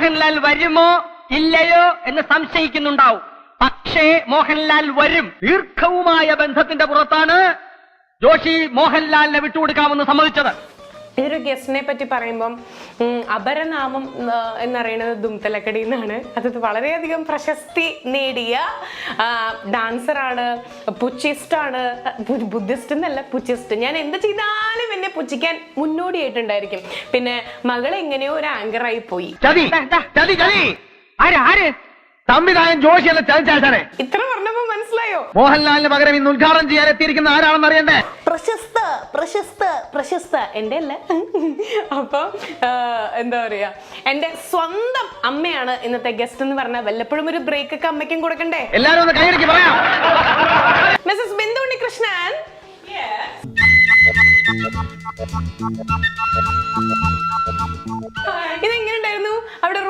മോഹൻലാൽ വരുമോ ഇല്ലയോ എന്ന് സംശയിക്കുന്നുണ്ടാവും. പക്ഷേ മോഹൻലാൽ വരും. ദീർഘവുമായ ബന്ധത്തിന്റെ പുറത്താണ് ജോഷി മോഹൻലാലിനെ വിട്ടുകൊടുക്കാമെന്ന് സമ്മതിച്ചത്. ഇതൊരു ഗസ്റ്റിനെ പറ്റി പറയുമ്പം അപരനാമം എന്നറിയണത് ദുംതലക്കടി എന്നാണ്. അത് വളരെയധികം പ്രശസ്തി നേടിയ ഡാൻസറാണ്, പുച്ചിസ്റ്റാണ്. ബുദ്ധിസ്റ്റ് എന്നല്ല, പുച്ചിസ്റ്റ്. ഞാൻ എന്ത് ചെയ്താലും എന്നെ പുച്ഛിക്കാൻ മുന്നോടിയായിട്ടുണ്ടായിരിക്കും. പിന്നെ മകളെ എങ്ങനെയോ ഒരു ആങ്കറായി പോയി. സംവിധായകൻ ജോഷി എന്ന ചതിച്ചാണ്. ഇത്ര പറഞ്ഞപ്പോ മനസ്സിലായോ? മോഹൻലാലിന് പകരം ഇന്ന് ഉദ്ഘാടനം ചെയ്യാൻ എത്തിയിരിക്കുന്ന ആരാണെന്ന് അറിയണ്ടേ? പ്രശസ്ത പ്രശസ്ത പ്രശസ്ത എന്റെ അല്ല. അപ്പൊ എന്താ പറയാ, എന്റെ സ്വന്തം അമ്മയാണ് ഇന്നത്തെ ഗസ്റ്റ് എന്ന് പറഞ്ഞാൽ വല്ലപ്പോഴും ഒരു ബ്രേക്ക് ഒക്കെ അമ്മയ്ക്കും കൊടുക്കണ്ടേ? എല്ലാരും ഒന്ന് കൈയടിക്ക് പറയാം. മിസ്സസ് ബിന്ദു ഉണ്ണികൃഷ്ണൻ, ഇതെങ്ങനെ ഉണ്ടായിരുന്നു അവിടെ?